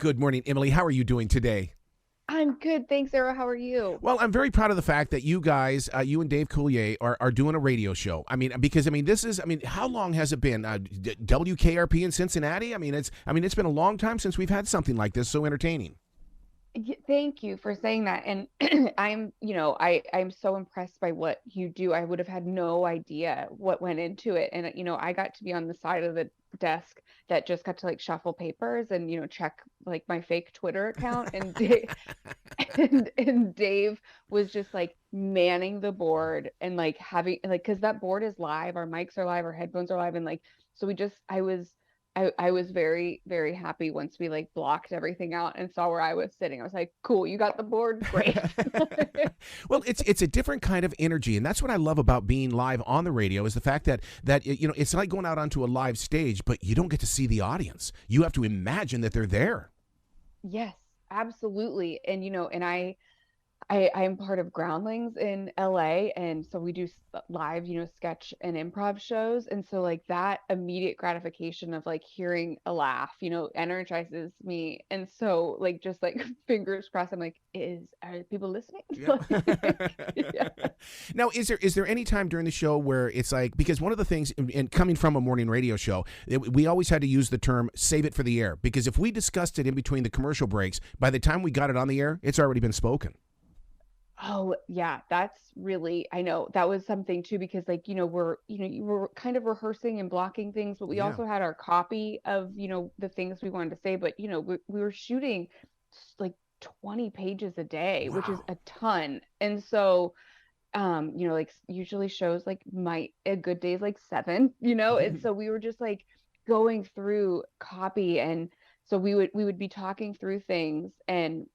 Good morning, Emily. How are you doing today? I'm good, thanks, Sarah. How are you? Well, I'm very proud of the fact that you guys, you and Dave Coulier, are doing a radio show. I mean, because this is, how long has it been? WKRP in Cincinnati. It's been a long time since we've had something like this so entertaining. Thank you for saying that. And I'm so impressed by what you do. I would have had no idea what went into it. And I got to be on the side of the desk that just got to like shuffle papers and check like my fake Twitter account. And and Dave was just like manning the board and like having like because that board is live, our mics are live, our headphones are live, and like so we just I was very, very happy once we like blocked everything out and saw where I was sitting. I was like, cool, you got the board? Great. Well, it's a different kind of energy, and that's what I love about being live on the radio is the fact that it's like going out onto a live stage, but you don't get to see the audience. You have to imagine that they're there. Yes, absolutely. And and I'm part of Groundlings in LA, and so we do live, sketch and improv shows. And so like that immediate gratification of like hearing a laugh, energizes me. And so like just like fingers crossed, I'm like, are people listening? Yeah. Like, yeah. Now, is there any time during the show where it's like, because one of the things, and coming from a morning radio show, we always had to use the term "save it for the air," because if we discussed it in between the commercial breaks, by the time we got it on the air, it's already been spoken. Oh, yeah, that's really, I know that was something too, because like, you were kind of rehearsing and blocking things, but we Yeah. also had our copy of, the things we wanted to say. But, we were shooting like 20 pages a day, which is Wow. a ton. And so, like usually shows like might a good day is like seven, and so we were just like going through copy. And so we would be talking through things, and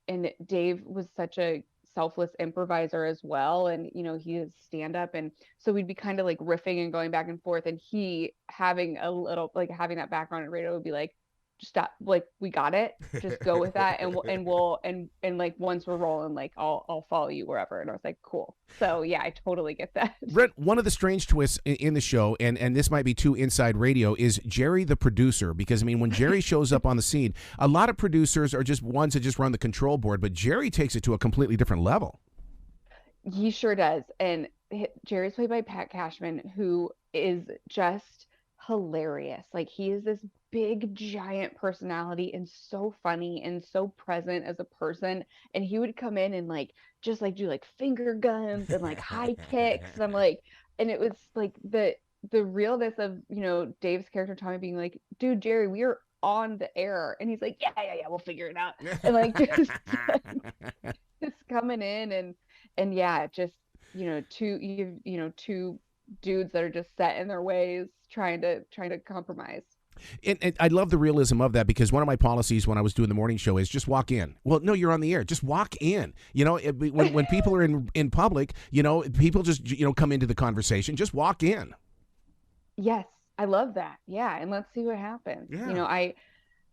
Dave was such a selfless improviser as well, and he is stand up, and so we'd be kind of like riffing and going back and forth, and he having a little like having that background in radio would be like, just stop, like we got it, just go with that, and like once we're rolling, like I'll follow you wherever. And I was like, cool. So yeah, I totally get that. Brent, one of the strange twists in the show, and this might be too inside radio, is Jerry the producer. Because when Jerry shows up on the scene, a lot of producers are just ones that just run the control board, but Jerry takes it to a completely different level. He sure does. And Jerry's played by Pat Cashman, who is just hilarious. Like he is this big giant personality and so funny and so present as a person. And he would come in and like just like do like finger guns and like high kicks. And I'm like, and it was like the realness of, Dave's character Tommy being like, dude, Jerry, we are on the air. And he's like, yeah, yeah, yeah, we'll figure it out. And like just coming in, and yeah, just two dudes that are just set in their ways, trying to compromise. And I love the realism of that, because one of my policies when I was doing the morning show is just walk in. Well, no, you're on the air. Just walk in. When people are in public, people just come into the conversation. Just walk in. Yes, I love that. Yeah, and let's see what happens. Yeah.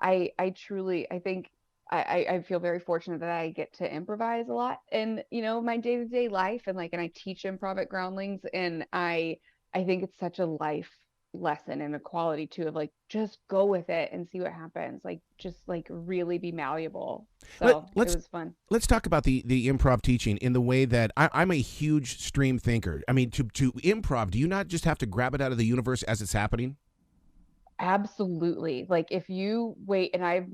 I truly, I think I feel very fortunate that I get to improvise a lot in, my day-to-day life, and I teach improv at Groundlings, and I think it's such a life lesson and a quality too of like just go with it and see what happens. Like just like really be malleable. Let, So it let's was fun. let's talk about the improv teaching in the way that I'm a huge stream thinker. To improv, do you not just have to grab it out of the universe as it's happening? Absolutely. Like if you wait, and I've,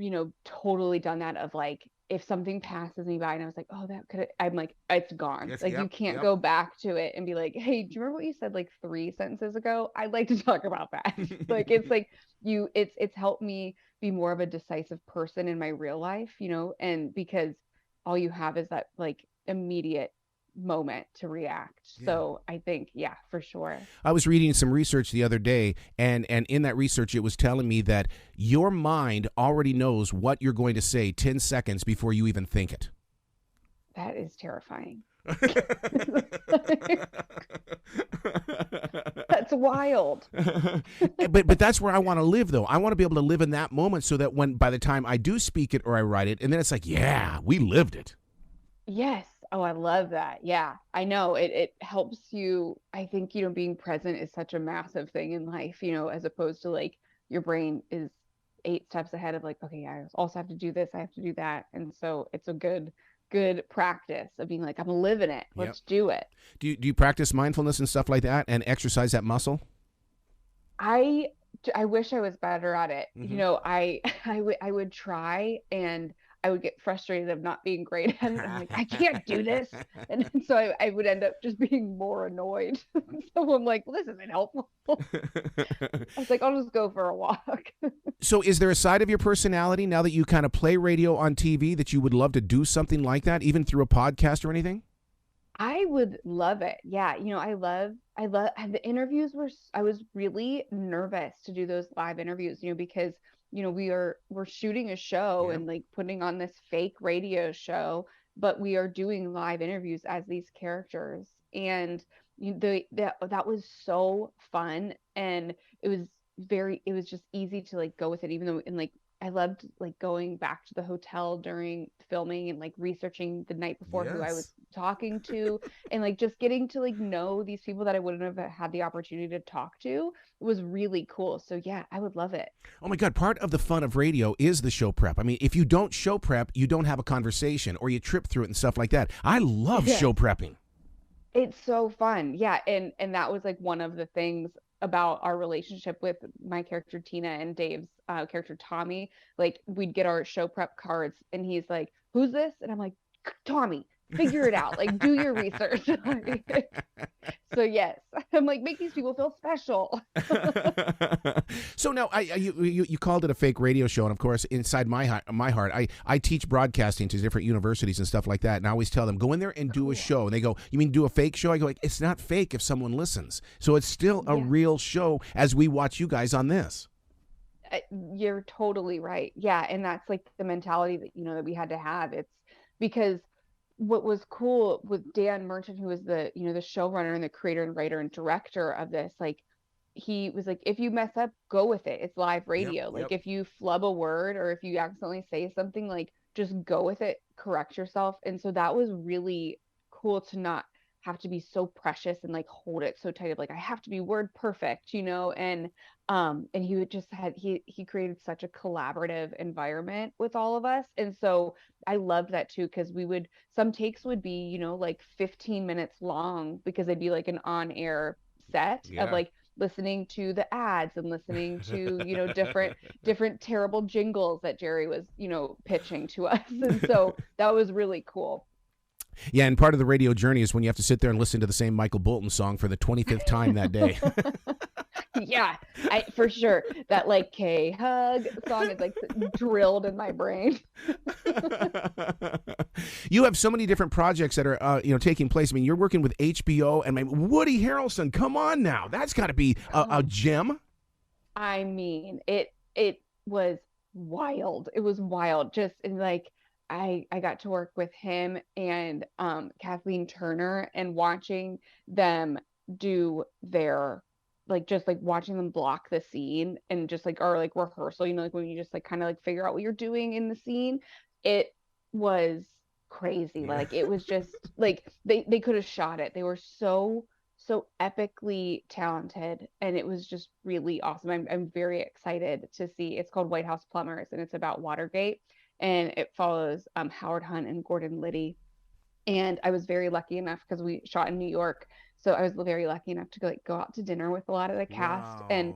totally done that of like if something passes me by and I was like, oh, that could, I'm like, it's gone. Yes. Like you Yep. can't Yep. go back to it and be like, hey, do you remember what you said like three sentences ago? I'd like to talk about that. Like it's like it's helped me be more of a decisive person in my real life, and because all you have is that like immediate moment to react. Yeah. So I think, yeah, for sure. I was reading some research the other day, and in that research, it was telling me that your mind already knows what you're going to say 10 seconds before you even think it. That is terrifying. That's wild. but that's where I want to live, though. I want to be able to live in that moment so that when by the time I do speak it or I write it, and then it's like, yeah, we lived it. Yes. Oh, I love that. Yeah, I know. It helps you. I think, being present is such a massive thing in life, as opposed to like your brain is 8 steps ahead of like, okay, I also have to do this, I have to do that. And so it's a good practice of being like, I'm living it. Yep. Let's do it. Do you practice mindfulness and stuff like that and exercise that muscle? I wish I was better at it. Mm-hmm. I would try, and I would get frustrated of not being great at it. I'm like, I can't do this. And so I would end up just being more annoyed. So I'm like, well, this isn't helpful. I was like, I'll just go for a walk. So is there a side of your personality now that you kind of play radio on TV that you would love to do something like that, even through a podcast or anything? I would love it. Yeah. I love the interviews I was really nervous to do those live interviews, because, we're shooting a show Yeah. and like putting on this fake radio show, but we are doing live interviews as these characters. And that was so fun. And it was just easy to like go with it, even though, and like, I loved like going back to the hotel during filming and like researching the night before who I was talking to, and like just getting to like know these people that I wouldn't have had the opportunity to talk to. It was really cool. So yeah, I would love it. Oh my God, part of the fun of radio is the show prep. I mean, if you don't show prep, you don't have a conversation or you trip through it and stuff like that. I love show prepping. It's so fun. Yeah. And that was like one of the things about our relationship with my character Tina and Dave's character Tommy. Like, we'd get our show prep cards and he's like, who's this? And I'm like, Tommy, figure it out. Like, do your research. So yes, I'm like, make these people feel special. So now, you called it a fake radio show, and of course, inside my heart, I teach broadcasting to different universities and stuff like that, and I always tell them, go in there and do a show. And they go, you mean do a fake show? I go, like, it's not fake if someone listens. So it's still a real show as we watch you guys on this. You're totally right. Yeah, and that's like the mentality that that we had to have. It's because what was cool with Dan Merchant, who was the the showrunner and the creator and writer and director of this, like, he was like, if you mess up, go with it. It's live radio. Like, if you flub a word or if you accidentally say something, like, just go with it, correct yourself. And so that was really cool to not have to be so precious and like hold it so tight of like, I have to be word perfect, and he would just he created such a collaborative environment with all of us. And so I loved that too, because some takes would be like 15 minutes long, because they'd be like an on-air set of like listening to the ads and listening to different terrible jingles that Jerry was pitching to us. And so that was really cool. Yeah, and part of the radio journey is when you have to sit there and listen to the same Michael Bolton song for the 25th time that day. Yeah, for sure. That like K-HUGG song is like drilled in my brain. You have so many different projects that are taking place. I mean, you're working with HBO and Woody Harrelson. Come on now, that's got to be a gem. I mean, it was wild. It was wild. Just in like, I got to work with him and Kathleen Turner, and watching them do their just like watching them block the scene and just like our like rehearsal, like when you just like kind of like figure out what you're doing in the scene. It was crazy. Like, it was just like they could have shot it. They were so epically talented, and it was just really awesome. I'm very excited to see. It's called White House Plumbers, and it's about Watergate, and it follows Howard Hunt and Gordon Liddy. And I was very lucky enough, because we shot in New York, so I was very lucky enough to go out to dinner with a lot of the cast. Wow.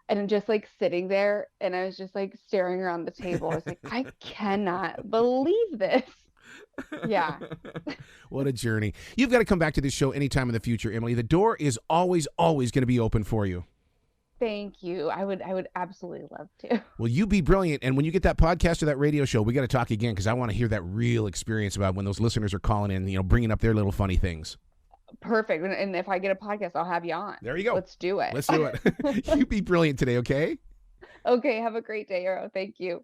And just like sitting there, and I was just like staring around the table. I was like, I cannot believe this. Yeah. What a journey. You've got to come back to this show anytime in the future, Emily. The door is always going to be open for you. Thank you. I would absolutely love to. Well, you be brilliant. And when you get that podcast or that radio show, we got to talk again, because I want to hear that real experience about when those listeners are calling in, bringing up their little funny things. Perfect. And if I get a podcast, I'll have you on. There you go. Let's do it. Let's do it. You be brilliant today, okay? Okay. Have a great day, Arrow. Thank you.